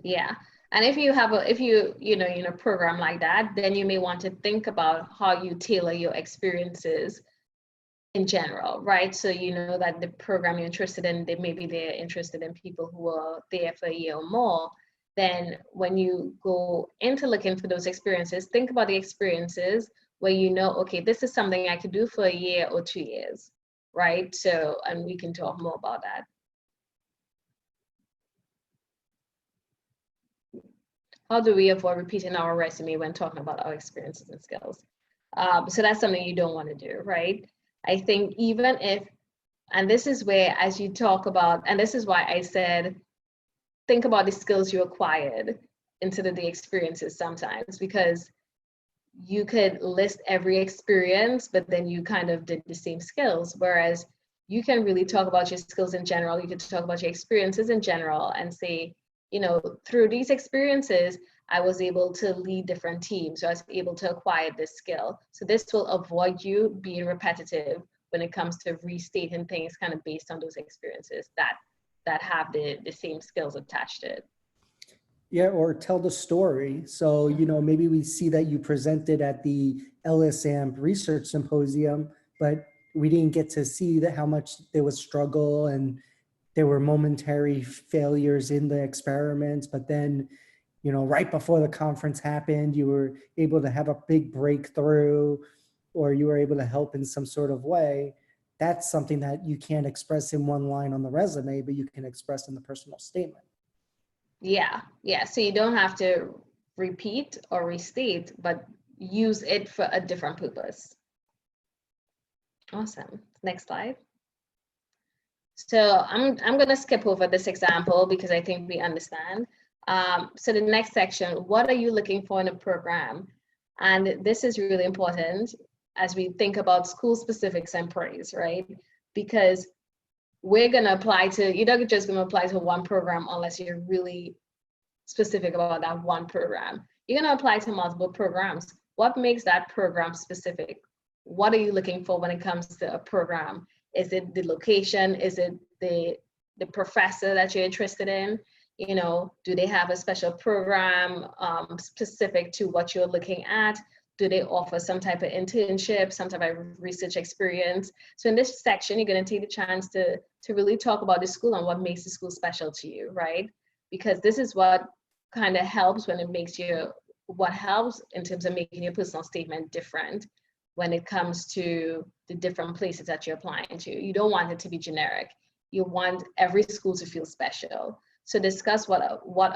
Yeah. And if you have you know, in a program like that, then you may want to think about how you tailor your experiences in general, right? So you know that the program you're interested in, maybe they're interested in people who are there for a year or more. Then when you go into looking for those experiences, think about the experiences where you know, okay, this is something I could do for a year or 2 years, right? So, and we can talk more about that. How do we avoid repeating our resume when talking about our experiences and skills? So that's something you don't want to do, right? I think even if, and this is where, as you talk about, and this is why I said, think about the skills you acquired instead of the experiences sometimes, because you could list every experience, but then you kind of did the same skills. Whereas you can really talk about your skills in general. You can talk about your experiences in general and say, you know, through these experiences, I was able to lead different teams. So I was able to acquire this skill. So this will avoid you being repetitive when it comes to restating things kind of based on those experiences that have the same skills attached to it. Yeah, or tell the story. So, you know, maybe we see that you presented at the LSAMP Research Symposium, but we didn't get to see that how much there was struggle and there were momentary failures in the experiments. But then, you know, right before the conference happened, you were able to have a big breakthrough, or you were able to help in some sort of way. That's something that you can't express in one line on the resume, but you can express in the personal statement. Yeah, yeah. So you don't have to repeat or restate, but use it for a different purpose. Awesome. Next slide. So I'm going to skip over this example because I think we understand. So the next section, what are you looking for in a program? And this is really important as we think about school specifics and praise, right? Because we're going to apply to, you're not just going to apply to one program unless you're really specific about that one program. You're going to apply to multiple programs. What makes that program specific? What are you looking for when it comes to a program? Is it the location? Is it the professor that you're interested in? You know, do they have a special program specific to what you're looking at? Do they offer some type of internship, some type of research experience? So in this section, you're going to take the chance to really talk about the school and what makes the school special to you, right? Because this is what kind of helps when it makes you, what helps in terms of making your personal statement different when it comes to the different places that you're applying to. You don't want it to be generic. You want every school to feel special. So discuss what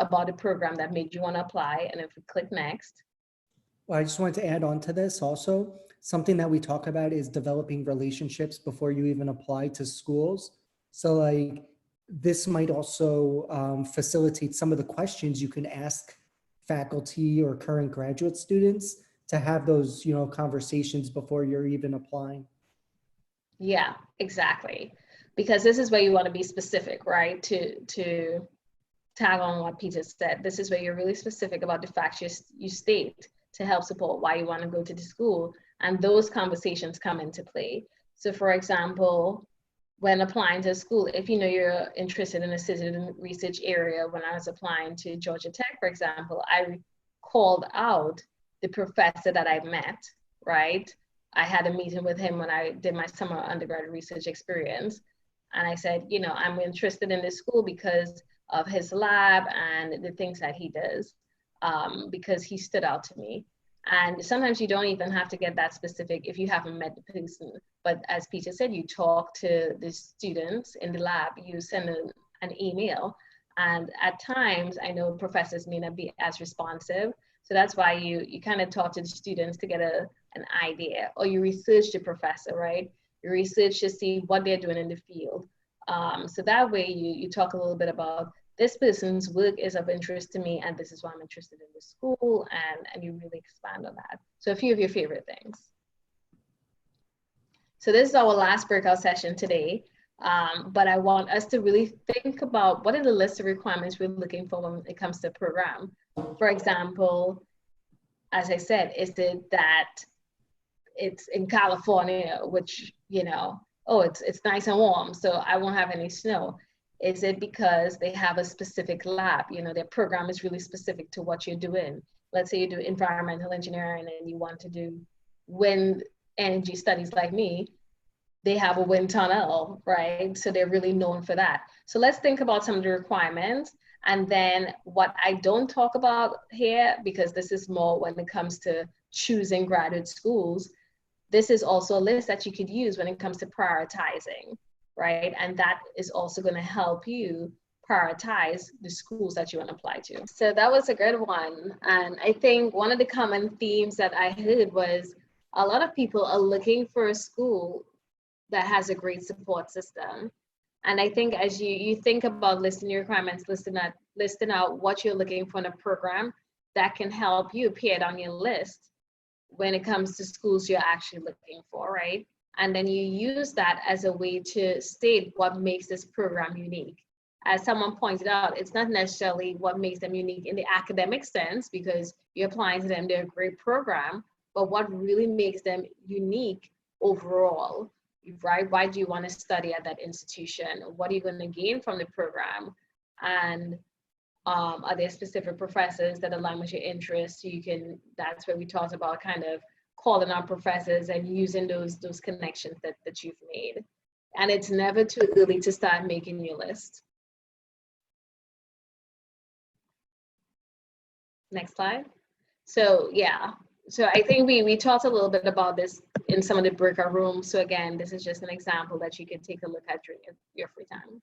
about the program that made you want to apply, and if we click next. Well, I just wanted to add on to this also. Something that we talk about is developing relationships before you even apply to schools. So like this might also facilitate some of the questions you can ask faculty or current graduate students to have those, you know, conversations before you're even applying. Yeah, exactly. Because this is where you want to be specific, right? To tag on what Peter said. This is where you're really specific about the facts you state to help support why you want to go to the school. And those conversations come into play. So for example, when applying to school, if you know you're interested in a citizen research area, when I was applying to Georgia Tech, for example, I called out the professor that I met, right? I had a meeting with him when I did my summer undergraduate research experience. And I said, you know, I'm interested in this school because of his lab and the things that he does, because he stood out to me. And sometimes you don't even have to get that specific if you haven't met the person. But as Peter said, you talk to the students in the lab, you send an email. And at times, I know professors may not be as responsive. So that's why you kind of talk to the students to get an idea, or you research the professor, right? You research to see what they're doing in the field. So that way you talk a little bit about this person's work is of interest to me, and this is why I'm interested in the school, and you really expand on that. So a few of your favorite things. So this is our last breakout session today, but I want us to really think about what are the list of requirements we're looking for when it comes to program. For example, as I said, is it that it's in California, which, you know, oh, it's nice and warm, so I won't have any snow? Is it because they have a specific lab? You know, their program is really specific to what you're doing. Let's say you do environmental engineering and you want to do wind energy studies like me. They have a wind tunnel, right? So they're really known for that. So let's think about some of the requirements. And then what I don't talk about here, because this is more when it comes to choosing graduate schools, this is also a list that you could use when it comes to prioritizing, right? And that is also going to help you prioritize the schools that you want to apply to. So that was a good one. And I think one of the common themes that I heard was a lot of people are looking for a school that has a great support system. And I think as you think about listing your requirements, listing out what you're looking for in a program, that can help you appear on your list when it comes to schools you're actually looking for, right? And then you use that as a way to state what makes this program unique. As someone pointed out, it's not necessarily what makes them unique in the academic sense, because you're applying to them, they're a great program, but what really makes them unique overall, right? Why do you want to study at that institution? What are you going to gain from the program? And are there specific professors that align with your interests? So you can, that's where we talked about kind of calling on professors and using those connections that you've made. And it's never too early to start making your list. Next slide. So yeah, so I think we talked a little bit about this in some of the breakout rooms. So again, this is just an example that you can take a look at during your free time.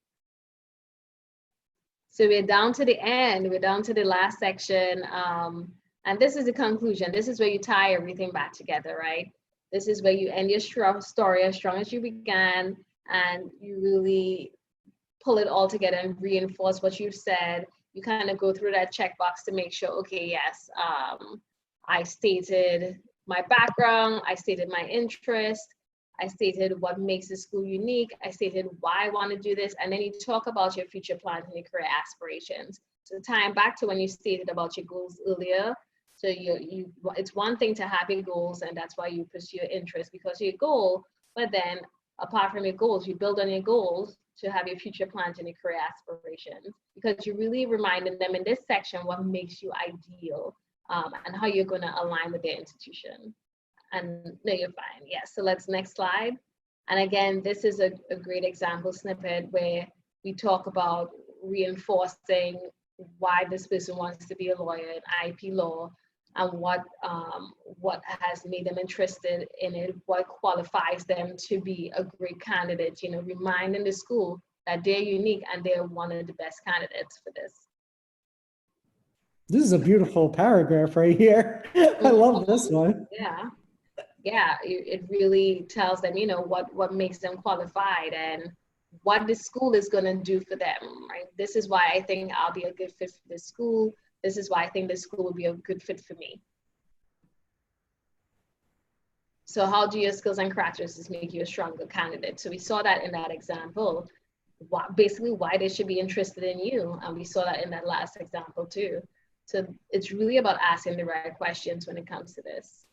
So we're down to the end, we're down to the last section. And this is the conclusion. This is where you tie everything back together, right? This is where you end your story as strong as you began, and you really pull it all together and reinforce what you've said. You kind of go through that checkbox to make sure, okay, yes, I stated my background, I stated my interest, I stated what makes the school unique, I stated why I want to do this, and then you talk about your future plans and your career aspirations. So tying back to when you stated about your goals earlier, so it's one thing to have your goals, and that's why you pursue your interest because of your goal, but then apart from your goals, you build on your goals to have your future plans and your career aspirations, because you're really reminding them in this section what makes you ideal and how you're going to align with their institution. And no, you're fine. Yeah, so let's next slide. And again, this is a great example snippet where we talk about reinforcing why this person wants to be a lawyer in IP law, and what has made them interested in it, what qualifies them to be a great candidate, you know, reminding the school that they're unique and they're one of the best candidates for this. This is a beautiful paragraph right here. I love this one. Yeah. Yeah, it really tells them, you know, what makes them qualified and what the school is going to do for them, right? This is why I think I'll be a good fit for this school. This is why I think this school will be a good fit for me. So how do your skills and characteristics make you a stronger candidate? So we saw that in that example, basically why they should be interested in you. And we saw that in that last example too. So it's really about asking the right questions when it comes to this.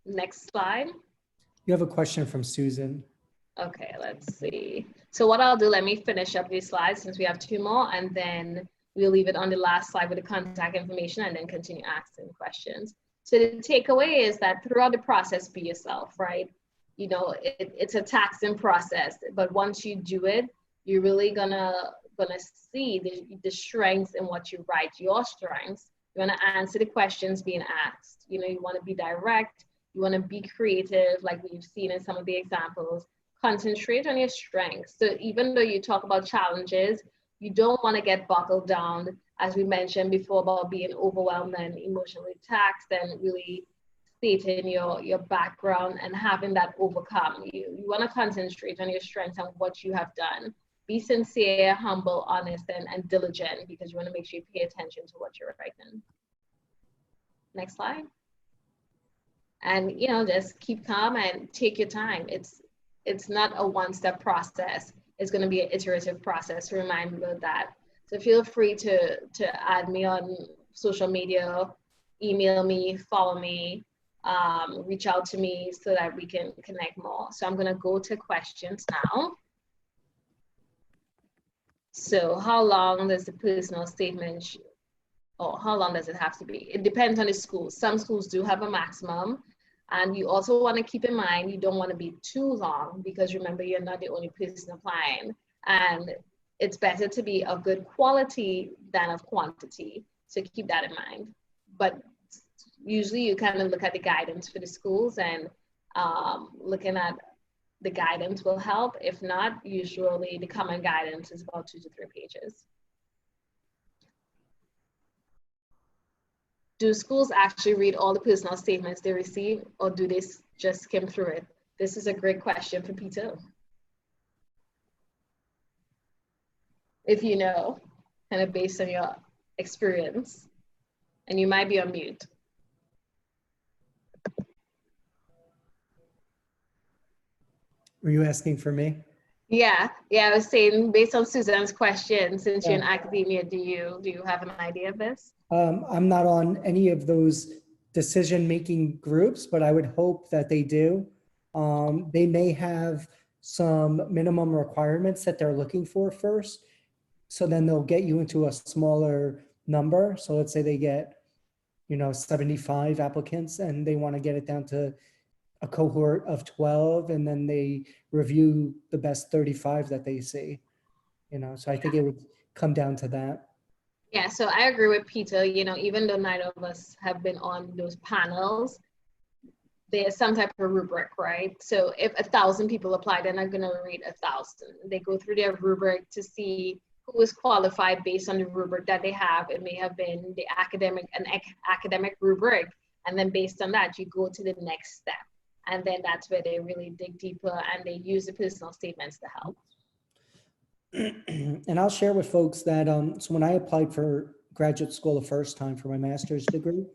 Next slide. You have a question from Susan. Okay, let's see. So what I'll do, let me finish up these slides since we have 2 more, and then we'll leave it on the last slide with the contact information and then continue asking questions. So the takeaway is that throughout the process, be yourself, right? You know, it's a taxing process, but once you do it, you're really gonna see the strengths in what you write, your strengths. You wanna answer the questions being asked. You know, you wanna be direct, you wanna be creative, like we've seen in some of the examples. Concentrate on your strengths. So even though you talk about challenges, you don't want to get buckled down, as we mentioned before, about being overwhelmed and emotionally taxed, and really stating your background and having that overcome you. You want to concentrate on your strengths and what you have done. Be sincere, humble, honest, and diligent, because you want to make sure you pay attention to what you're writing. Next slide. And, you know, just keep calm and take your time. It's not a one-step process. It's going to be an iterative process. Remind me of that. So feel free to add me on social media, email me, follow me, reach out to me so that we can connect more. So I'm going to go to questions now. So how long does the personal statement, how long does it have to be? It depends on the school. Some schools do have a maximum. And you also want to keep in mind, you don't want to be too long, because remember, you're not the only person applying. And it's better to be of good quality than of quantity. So keep that in mind. But usually you kind of look at the guidance for the schools, and looking at the guidance will help. If not, usually the common guidance is about 2 to 3 pages. Do schools actually read all the personal statements they receive, or do they just skim through it? This is a great question for Peter. If you know, kind of based on your experience, and you might be on mute. Were you asking for me? Yeah, I was saying based on Suzanne's question, since you're in Yeah. academia, do you have an idea of this? I'm not on any of those decision-making groups, but I would hope that they do. They may have some minimum requirements that they're looking for first. So then they'll get you into a smaller number. So let's say they get, 75 applicants and they want to get it down to a cohort of 12, and then they review the best 35 that they see, so I think it would come down to that. Yeah, so I agree with Peter. Even though neither of us have been on those panels, there's some type of rubric, right? So if 1,000 people apply, they're not going to read 1,000. They go through their rubric to see who is qualified based on the rubric that they have. It may have been an academic rubric, and then based on that, you go to the next step. And then that's where they really dig deeper and they use the personal statements to help. And I'll share with folks that, so when I applied for graduate school the first time for my master's degree,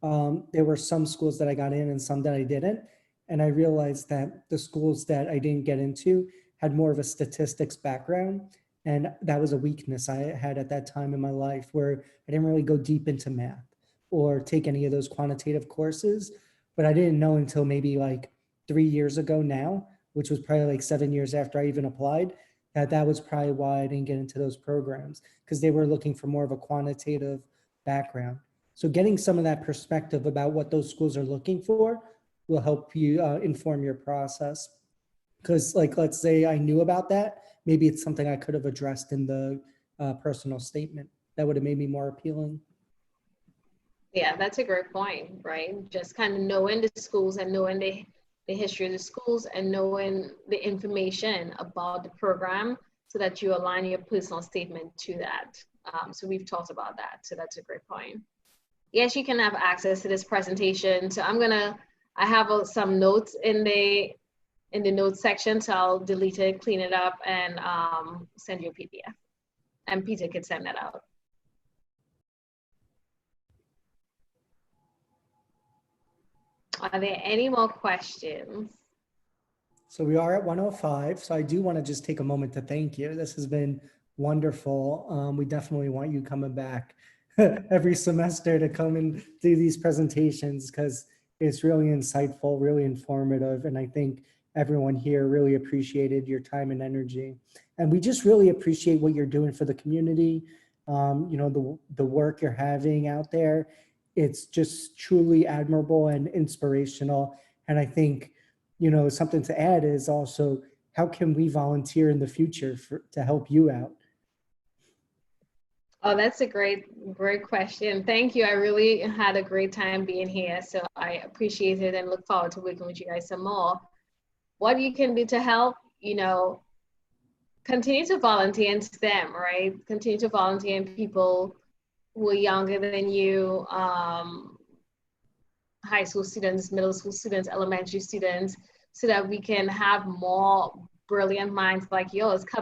there were some schools that I got in and some that I didn't. And I realized that the schools that I didn't get into had more of a statistics background. And that was a weakness I had at that time in my life, where I didn't really go deep into math or take any of those quantitative courses. But I didn't know until maybe like 3 years ago now, which was probably like 7 years after I even applied, that was probably why I didn't get into those programs, because they were looking for more of a quantitative background. So getting some of that perspective about what those schools are looking for will help you inform your process. Because let's say I knew about that, maybe it's something I could have addressed in the personal statement that would have made me more appealing. Yeah, that's a great point, right? Just kind of knowing the schools and knowing the history of the schools and knowing the information about the program so that you align your personal statement to that. So we've talked about that. So that's a great point. Yes, you can have access to this presentation. So I have some notes in the notes section. So I'll delete it, clean it up, and send you a PDF. And Peter could send that out. Are there any more questions? So we are at 1:05. So I do want to just take a moment to thank you. This has been wonderful. We definitely want you coming back every semester to come and do these presentations, because it's really insightful, really informative. And I think everyone here really appreciated your time and energy. And we just really appreciate what you're doing for the community. The work you're having out there. It's just truly admirable and inspirational. And I think, something to add is also, how can we volunteer in the future to help you out? Oh, that's a great question. Thank you. I really had a great time being here. So I appreciate it and look forward to working with you guys some more. What you can do to help, continue to volunteer in STEM, right? Continue to volunteer in people who are younger than you, high school students, middle school students, elementary students, so that we can have more brilliant minds like yours come